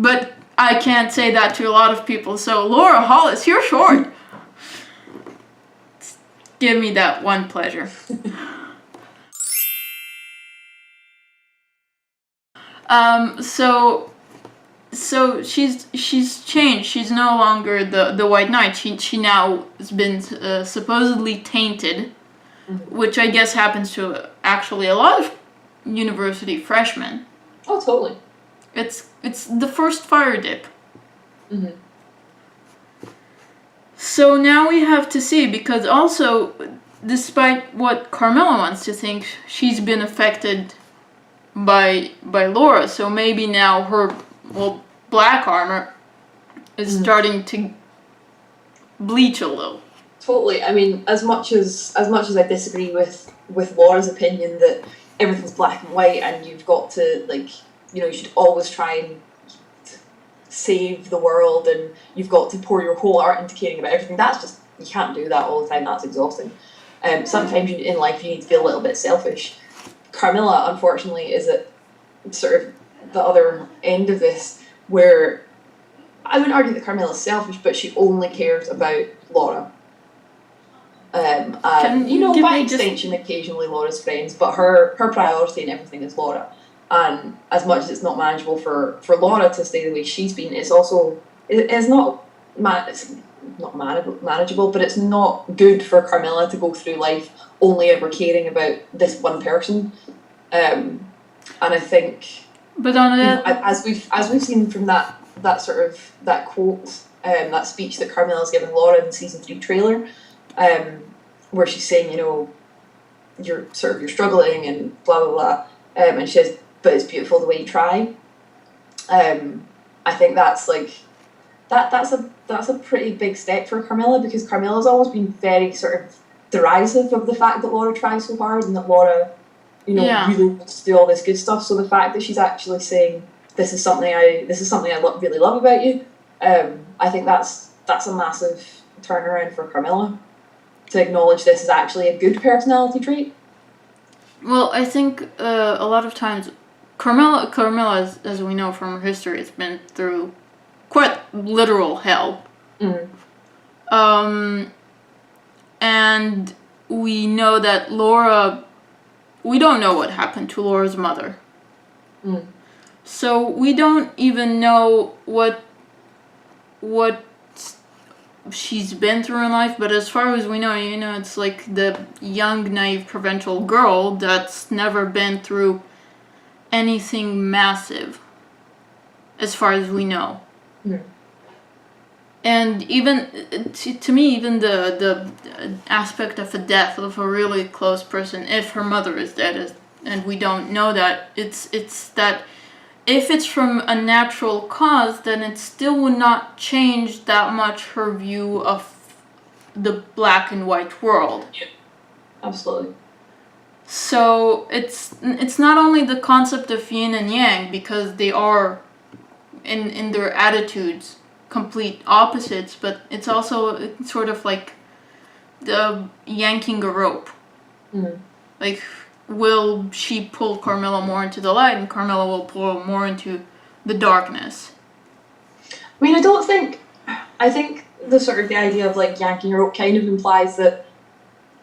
But I can't say that to a lot of people. So Laura Hollis, you're short. Give me that one pleasure. So she's changed. She's no longer the White Knight. She now has been supposedly tainted, which I guess happens to actually a lot of university freshmen. Oh, totally. It's the first fire dip. Mm-hmm. So now we have to see, because also, despite what Carmilla wants to think, she's been affected by Laura. So maybe now her black armor is starting to bleach a little. Totally. I mean, as much as I disagree with Laura's opinion that everything's black and white and you've got to, like, you know, you should always try and save the world and you've got to pour your whole art into caring about everything. That's just, you can't do that all the time. That's exhausting. Sometimes in life you need to be a little bit selfish. Carmilla, unfortunately, is at sort of the other end of this, where I wouldn't argue that Carmilla's selfish, but she only cares about Laura. And, you know, by extension, occasionally Laura's friends, but her priority in everything is Laura. And as much as it's not manageable for Laura to stay the way she's been, it's also, it's not manageable, but it's not good for Carmilla to go through life only ever caring about this one person. And I think, but on that, you know, as we've seen from that sort of that quote, that speech that Carmilla's given Laura in the season 3 trailer, where she's saying, you know, you're struggling and blah blah blah, and she says, but it's beautiful the way you try. I think that's like that's a pretty big step for Carmilla, because Carmilla's always been very sort of derisive of the fact that Laura tries so hard and that Laura, you know, really wants to do all this good stuff. So the fact that she's actually saying this is something I really love about you, I think that's a massive turnaround for Carmilla, to acknowledge this is actually a good personality trait. Well, I think a lot of times Carmilla, as we know from her history, has been through quite literal hell. And we know that Laura, we don't know what happened to Laura's mother. So we don't even know what she's been through in life, but as far as we know, you know, it's like the young, naive, provincial girl that's never been through anything massive, as far as we know. And even to me, even the aspect of a death of a really close person, if her mother is dead, and we don't know that, it's that if it's from a natural cause, then it still would not change that much her view of the black and white world. Yeah, absolutely. So it's not only the concept of yin and yang, because they are in their attitudes complete opposites, but it's also sort of like the yanking a rope. Like, will she pull Carmilla more into the light, and Carmilla will pull more into the darkness? I mean, I think the sort of the idea of like yanking a rope kind of implies that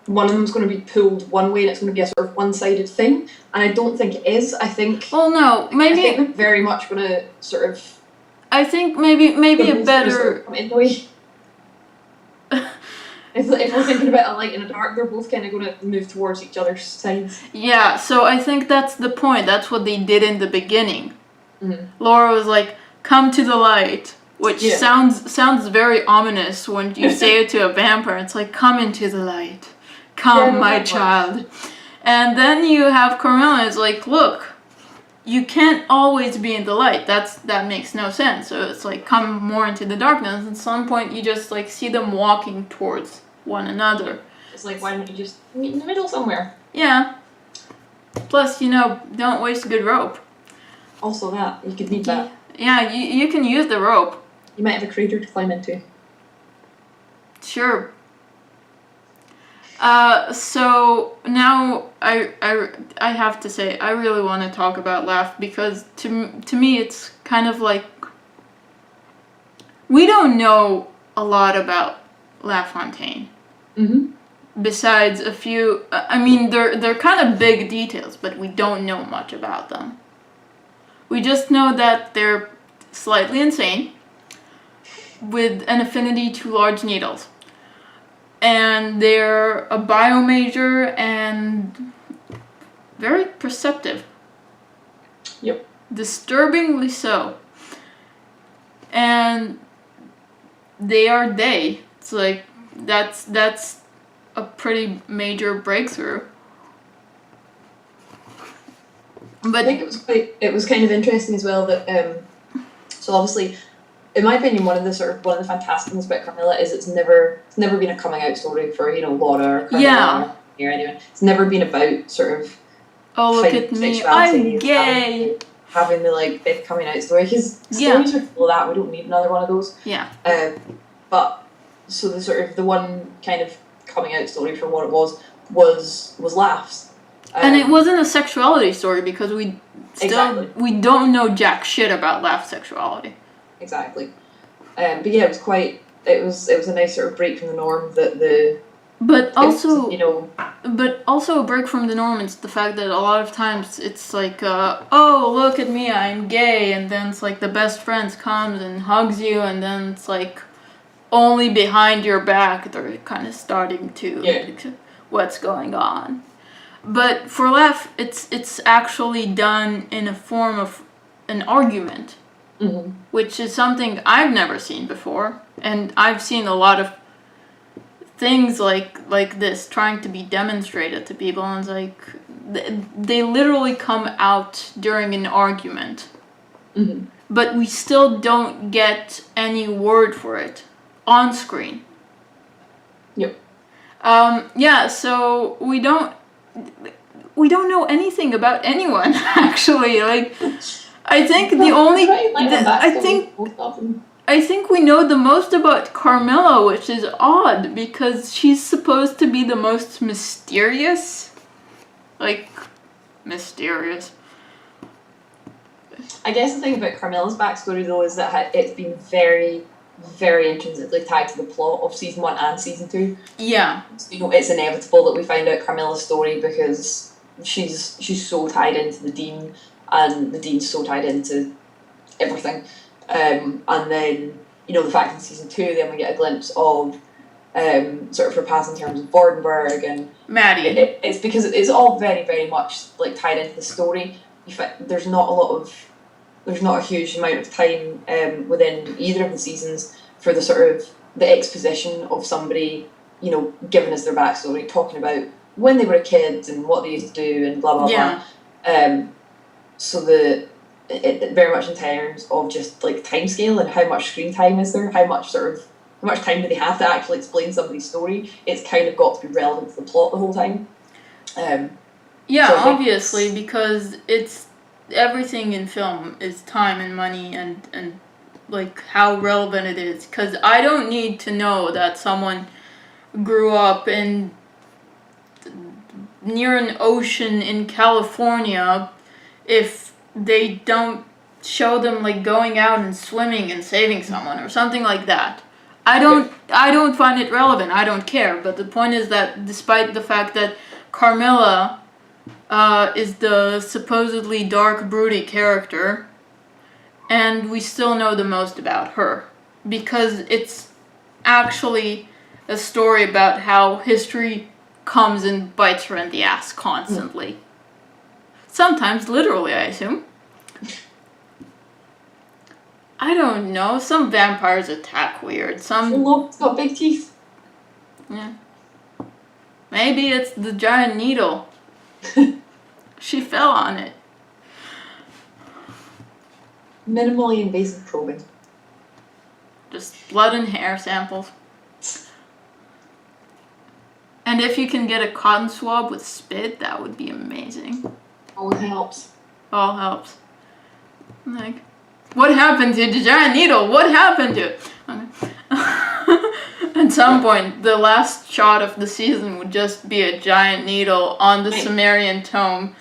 one of them's going to be pulled one way and it's going to be a sort of one-sided thing, and I don't think it is. I think, well, no, maybe I think they're very much going to sort of, I think maybe a better sort of come in the way. If we're thinking about a light and a dark, they're both kind of going to move towards each other's sides. Yeah, so I think that's the point. That's what they did in the beginning. Laura was like, come to the light, which sounds very ominous when you say it to a vampire. It's like, come into the light. Come, my child. And then you have Carmilla is like, look, you can't always be in the light. That makes no sense. So it's like, come more into the darkness. At some point, you just like see them walking towards one another. It's like, why don't you just meet in the middle somewhere? Yeah. Plus, you know, don't waste a good rope. Also that, you could need that. Yeah, you can use the rope. You might have a crater to climb into. Sure. So now I have to say, I really want to talk about Laugh, because to me it's kind of like we don't know a lot about LaFontaine. Mm-hmm. Besides a few, I mean, they're kind of big details, but we don't know much about them. We just know that they're slightly insane, with an affinity to large needles. And they're a bio major and very perceptive. Yep. Disturbingly so. And it's like, that's a pretty major breakthrough. But I think it was kind of interesting as well that so obviously, in my opinion, one of the fantastic things about Carmilla is it's never been a coming out story for, you know, Laura or Carmilla or anyone. It's never been about sort of, oh, look at me, I'm gay, having the like big coming out story, because stories are full of that. We don't need another one of those. Yeah. But so the one kind of coming out story for what it was Laughs. And it wasn't a sexuality story, because we don't know jack shit about Laugh's sexuality. Exactly. But yeah, it was a nice sort of break from the norm that but also a break from the norm is the fact that a lot of times it's like, oh, look at me, I'm gay, and then it's like the best friend comes and hugs you, and then it's like only behind your back they're kind of starting to what's going on. But for Laugh, it's actually done in a form of an argument, mm-hmm. which is something I've never seen before, and I've seen a lot of things like this trying to be demonstrated to people, and it's like they literally come out during an argument, mm-hmm. but we still don't get any word for it on screen. Yep. So we don't know anything about anyone, actually. Like, I think I think we know the most about Carmilla, which is odd, because she's supposed to be the most mysterious. Like, mysterious. I guess the thing about Carmilla's backstory, though, is that it's been very, very intrinsically tied to the plot of season 1 and season 2. Yeah. So, you know, it's inevitable that we find out Carmilla's story, because she's so tied into the Dean, and the Dean's so tied into everything. And then, you know, the fact in season 2 then we get a glimpse of sort of her past in terms of Vordenberg and Maddie. It's because it's all very, very much like tied into the story. There's not a huge amount of time within either of the seasons for the sort of the exposition of somebody, you know, giving us their backstory, talking about when they were a kid and what they used to do and blah blah blah. So it very much in terms of just like timescale and how much screen time is there, how much time do they have to actually explain somebody's story. It's kind of got to be relevant to the plot the whole time. Obviously, because it's everything in film is time and money and like how relevant it is. Because I don't need to know that someone grew up near an ocean in California if they don't show them like going out and swimming and saving someone or something like that. I don't find it relevant. I don't care. But the point is that despite the fact that Carmilla is the supposedly dark, broody character, and we still know the most about her, because it's actually a story about how history comes and bites her in the ass constantly. Sometimes literally, I assume. I don't know. Some vampires attack weird. It's got big teeth. Yeah. Maybe it's the giant needle. She fell on it. Minimally invasive probing. Just blood and hair samples. And if you can get a cotton swab with spit, that would be amazing. All helps. All helps. Like, what happened to the giant needle? What happened to it? Okay. At some point, the last shot of the season would just be a giant needle on the Sumerian tomb.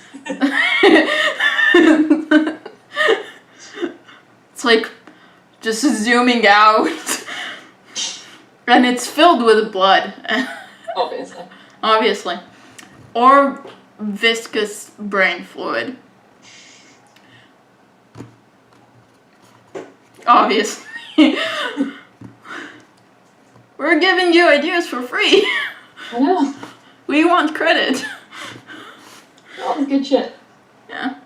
It's like just zooming out. And it's filled with blood. Obviously. Obviously. Or viscous brain fluid. Obviously. We're giving you ideas for free. I know. We want credit. All the good shit. Yeah.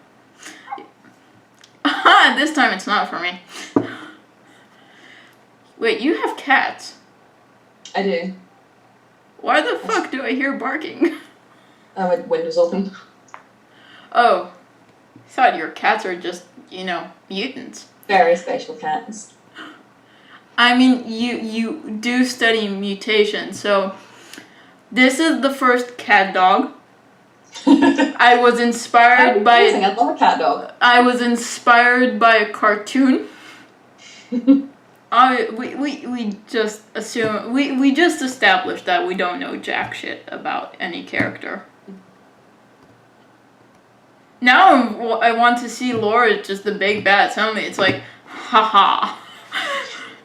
This time it's not for me. Wait, you have cats? I do. Why the fuck do I hear barking? My window's open. Oh. I thought your cats are just, mutants. Very special cats. I mean, you do study mutation, so this is the first cat dog. I was inspired by. I love a cat dog. I was inspired by a cartoon. We just assume we just established that we don't know jack shit about any character. Now I want to see Laura just the big bad. Suddenly it's like, haha,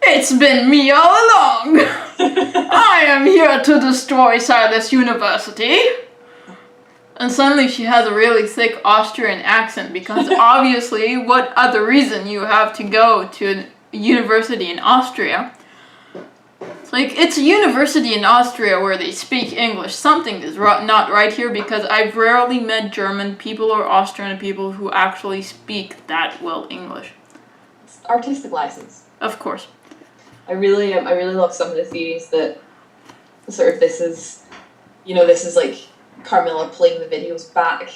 it's been me all along. I am here to destroy Silas University. And suddenly she has a really thick Austrian accent because obviously what other reason you have to go to a university in Austria? It's like, it's a university in Austria where they speak English. Something is not right here because I've rarely met German people or Austrian people who actually speak that well English. It's artistic license. Of course. I really love some of the theories that sort of this is like Carmilla playing the videos back,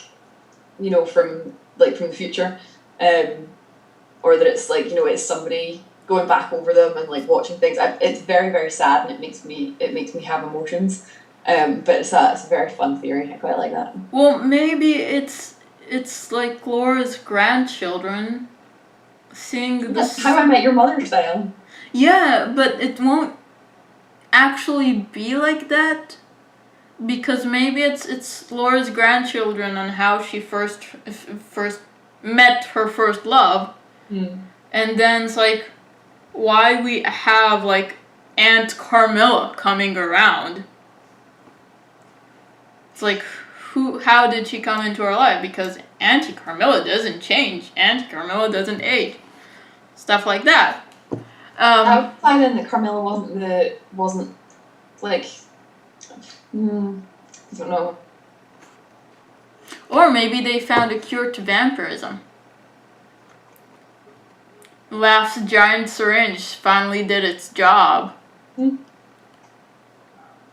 from the future, or that it's like, it's somebody going back over them and like watching things. It's very, very sad, and it makes me have emotions. But it's a very fun theory. I quite like that. Well, maybe it's like Laura's grandchildren seeing this. How I Met Your Mother style. Yeah, but it won't actually be like that. Because maybe it's Laura's grandchildren on how she first met her first love, and then it's like why we have like Aunt Carmilla coming around. It's like how did she come into our life? Because Auntie Carmilla doesn't change. Auntie Carmilla doesn't age. Stuff like that. I would find then that Carmilla wasn't like. I don't know. Or maybe they found a cure to vampirism. Laugh's giant syringe finally did its job.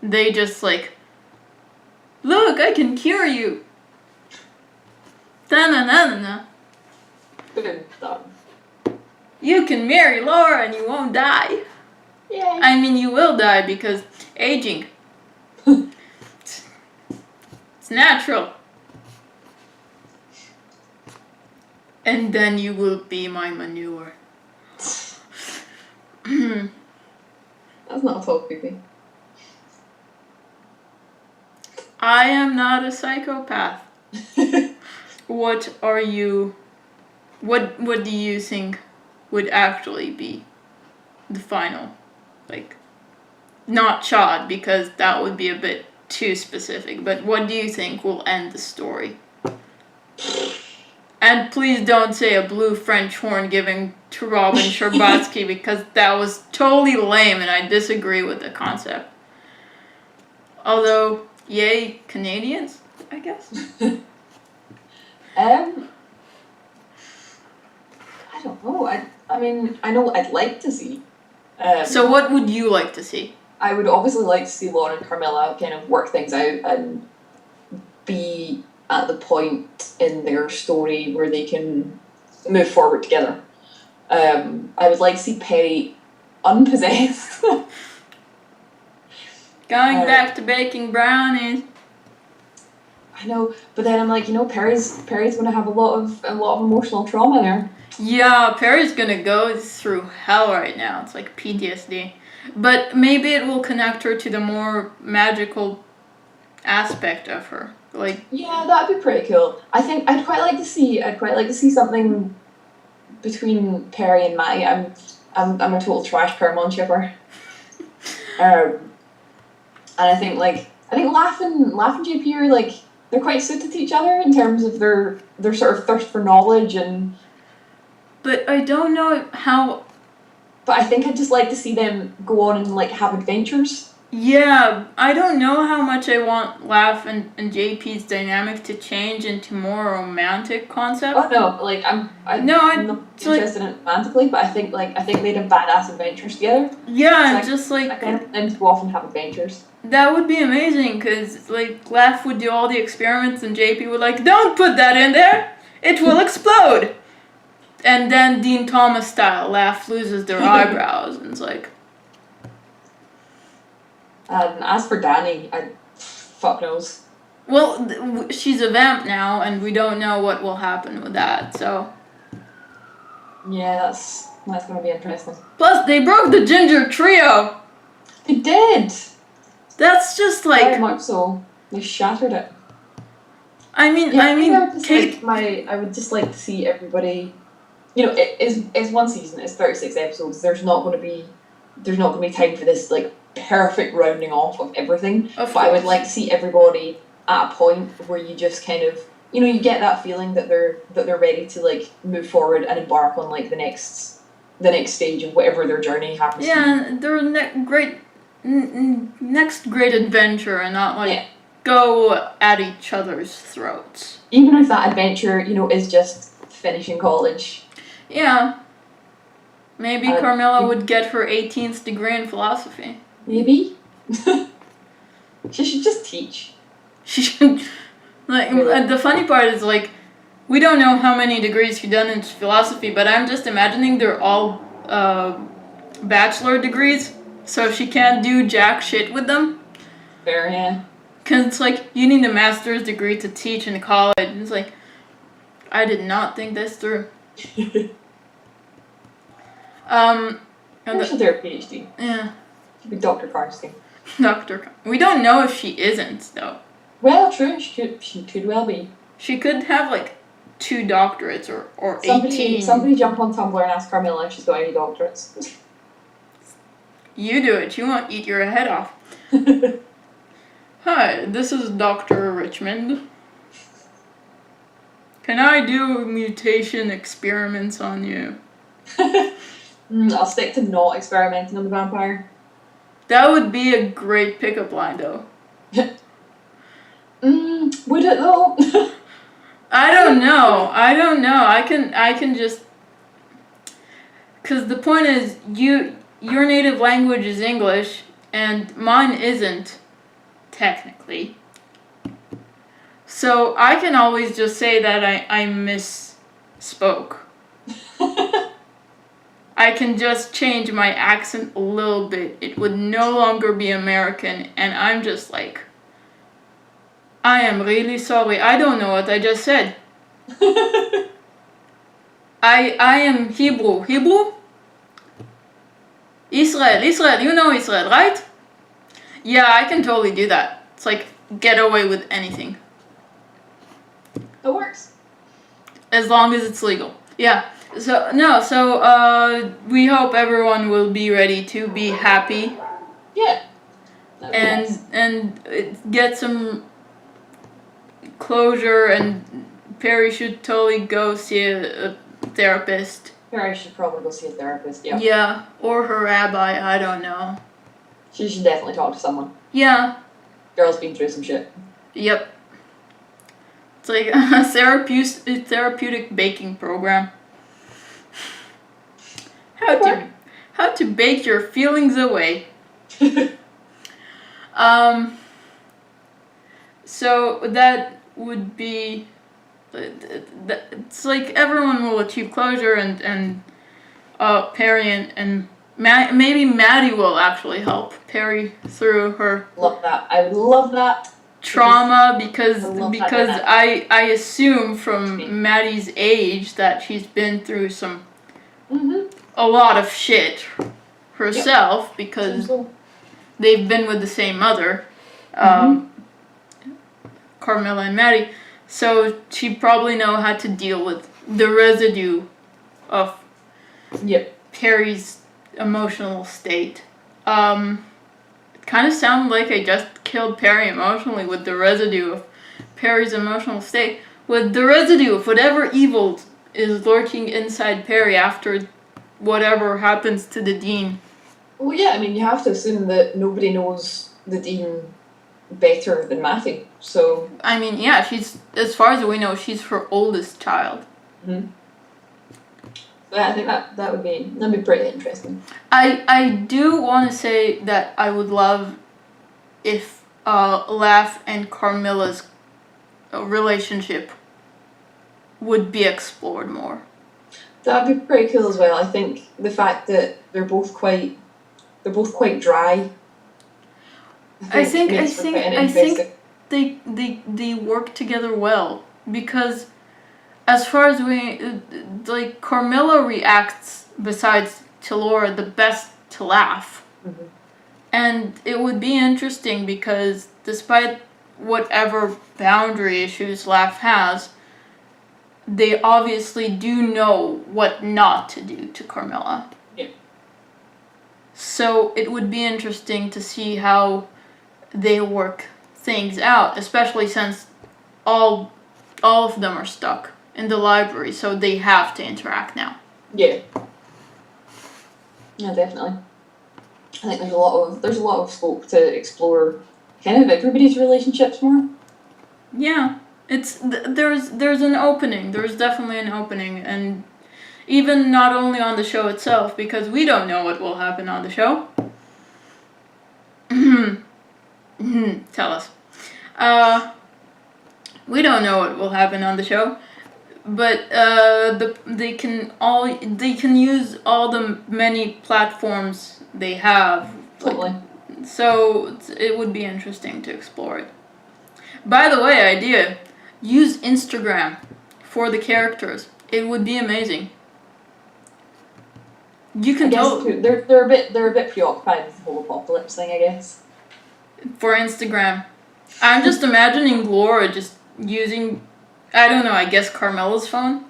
They just like, look, I can cure you. Da-na-na-na-na. Good done. You can marry Laura and you won't die. Yay. I mean, you will die because aging. It's natural. And then you will be my manure. That's not at all creepy. I am not a psychopath. What are you? What do you think would actually be the final, like, not Chad, because that would be a bit too specific, but what do you think will end the story? And please don't say a blue French horn giving to Robin Scherbatsky because that was totally lame and I disagree with the concept. Although, yay, Canadians, I guess. I don't know. I mean, I know what I'd like to see. So what would you like to see? I would obviously like to see Laura and Carmilla kind of work things out and be at the point in their story where they can move forward together. I would like to see Perry unpossessed. Going back to baking brownies. I know, but then I'm like, Perry's going to have a lot of emotional trauma there. Yeah, Perry's gonna go through hell right now. It's like PTSD. But maybe it will connect her to the more magical aspect of her. Like, yeah, that'd be pretty cool. I think I'd quite like to see something between Perry and Matty. I'm a total trash Paramount shipper. And I think Laugh and JP are like, they're quite suited to each other in terms of their sort of thirst for knowledge and. But I don't know how. But I think I'd just like to see them go on and like have adventures. Yeah, I don't know how much I want Laugh and JP's dynamic to change into more romantic concept. Oh no, like I'm not interested in it romantically, but I think they'd have badass adventures together. Yeah, so just like I kind of want them to go off and have adventures. That would be amazing, because like Laugh would do all the experiments and JP would like, don't put that in there, it will explode. And then Dean Thomas style, Laugh loses their eyebrows and it's like. As for Danny, fuck knows. Well, she's a vamp now, and we don't know what will happen with that. So. Yeah, that's gonna be interesting. Plus, they broke the Ginger trio. They did. That's just like. Very much so. They shattered it. I mean, Kate. I would just like to see everybody. You know, it's one season. It's 36 episodes. There's not going to be time for this like perfect rounding off of everything. But I would like to see everybody at a point where you just kind of, you know, you get that feeling that they're ready to like move forward and embark on like the next stage of whatever their journey happens to be. Yeah, their next great adventure, and not like go at each other's throats. Even if that adventure, you know, is just finishing college. Yeah. Maybe Carmilla would get her 18th degree in philosophy. Maybe. She should just teach. She should. Like, really? The funny part is, like, we don't know how many degrees she's done in philosophy, but I'm just imagining they're all bachelor degrees, so she can't do jack shit with them. Fair, yeah. Because it's like, you need a master's degree to teach in college. It's like, I did not think this through. Or should there a PhD? Yeah. She'd be Dr. Karski. We don't know if she isn't, though. Well, true. She could well be. She could have, like, 2 doctorates or 18. Somebody jump on Tumblr and ask Carmilla if she's got any doctorates. You do it. You won't eat your head off. Hi, this is Dr. Richmond. Can I do mutation experiments on you? I'll stick to not experimenting on the vampire. That would be a great pickup line, though. Would it though? I don't know. I can just. Because the point is, your native language is English, and mine isn't, technically. So I can always just say that I misspoke. I can just change my accent a little bit. It would no longer be American, and I'm just like, I am really sorry. I don't know what I just said. I am Hebrew. Hebrew? Israel, you know Israel, right? Yeah, I can totally do that. It's like, get away with anything. It works. As long as it's legal. Yeah. So we hope everyone will be ready to be happy. Yeah. And get some closure, and Perry should totally go see a therapist. Perry should probably go see a therapist, yeah. Yeah, or her rabbi, I don't know. She should definitely talk to someone. Yeah. Girl's been through some shit. Yep. It's like a therapeutic baking program. How to bake your feelings away. So that would be. It's like everyone will achieve closure, and Perry and maybe Maddie will actually help Perry through her. Love that. I would love that. Trauma, because I assume from Maddie's age that she's been through a lot of shit herself, because they've been with the same mother, Carmilla and Maddie, so she probably know how to deal with the residue of Perry's emotional state. It kind of sounded like I just killed Perry emotionally with the residue of Perry's emotional state, with the residue of whatever evil is lurking inside Perry after whatever happens to the Dean. Well, yeah, I mean, you have to assume that nobody knows the Dean better than Matthew, so... I mean, yeah, she's, as far as we know, she's her oldest child. Mm-hmm. Yeah, I think that'd be pretty interesting. I do want to say that I would love if Laugh and Carmilla's relationship would be explored more. That'd be pretty cool as well. I think the fact that they're both quite dry. I think they work together well, because as far as like, Carmilla reacts, besides to Laura, the best to Laugh. Mm-hmm. And it would be interesting because despite whatever boundary issues Laugh has, they obviously do know what not to do to Carmilla. Yeah. So it would be interesting to see how they work things out, especially since all of them are stuck in the library, so they have to interact now. Yeah. Yeah, definitely. I think there's a lot of scope to explore kind of everybody's relationships more. Yeah, there's an opening. There's definitely an opening, and even not only on the show itself, because we don't know what will happen on the show. Tell us. We don't know what will happen on the show, but they can use all the many platforms they have. Totally. So it would be interesting to explore it. By the way, idea: use Instagram for the characters. It would be amazing. You can tell they're a bit preoccupied with the whole apocalypse thing, I guess. For Instagram, I'm just imagining Laura just using, I don't know, I guess Carmilla's phone,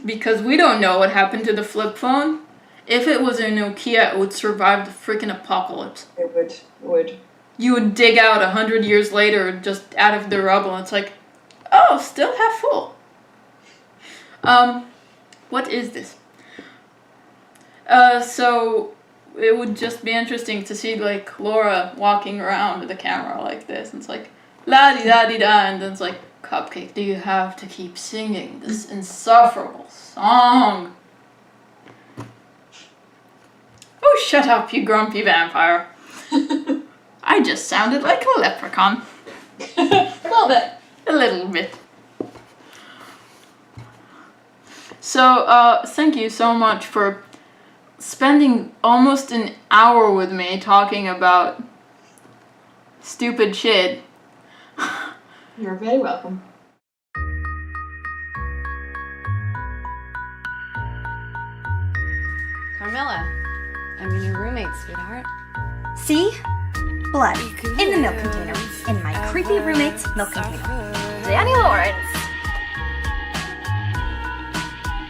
because we don't know what happened to the flip phone. If it was a Nokia, it would survive the freaking apocalypse. It would. You would dig out 100 years later, just out of the rubble, and it's like, oh, still half full. What is this? So it would just be interesting to see, like, Laura walking around with the camera like this, and it's like, la-di-da-di-da, and then it's like, Cupcake, do you have to keep singing this insufferable song? Oh, shut up, you grumpy vampire. I just sounded like a leprechaun. A little bit. A little bit. So, thank you so much for spending almost an hour with me talking about stupid shit. You're very welcome. Carmilla, I'm your roommate, sweetheart. See? Blood in the milk container. In my creepy roommate's milk container. Danny Lawrence.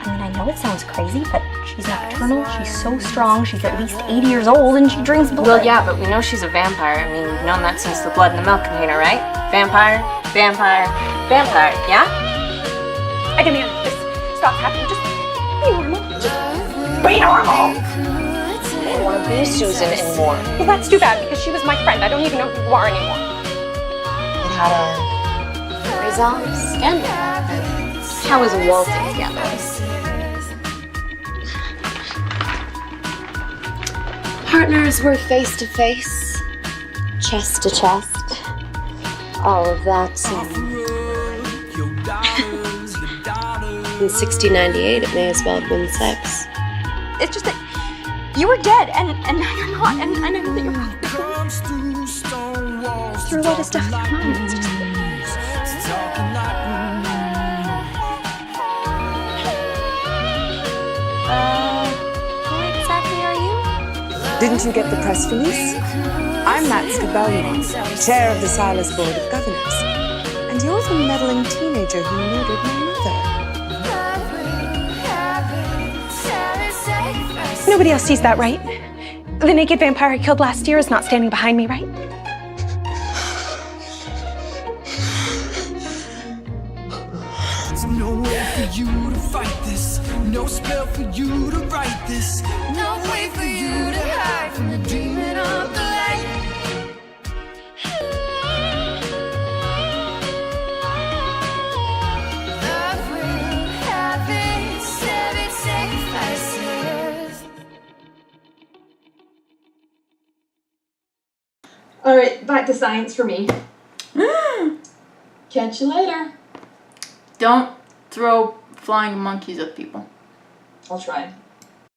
I mean, I know it sounds crazy, but she's nocturnal, she's so strong, she's at least 80 years old, and she drinks blood. Well, yeah, but we know she's a vampire. I mean, we've known that since the blood in the milk container, right? Vampire, vampire, vampire, yeah? I demand this. Stop happening. Just be normal. Just be normal. I don't want to be Susan anymore. Well, that's too bad, because she was my friend. I don't even know who you are anymore. It had a resolved scandal. How was Walton scandal? Partners were face to face, chest to chest, all of that. In 1698, it may as well have been sex. It's just that you were dead, and now you're not, and I know that you're probably through a lot of stuff in your mind. It's just who exactly are you? Didn't you get the press release? I'm Matt Scabellon, chair of the Silas Board of Governors. And you're the meddling teenager who murdered my mother. No, Nobody else sees that, right? The naked vampire I killed last year is not standing behind me, right? No way for you to fight this. No spell for you to write this. No way for you to hide from the dreaming of the light. Love will have its seven sacrifices. Alright, back to science for me. Catch you later. Don't throw flying monkeys at people. I'll try.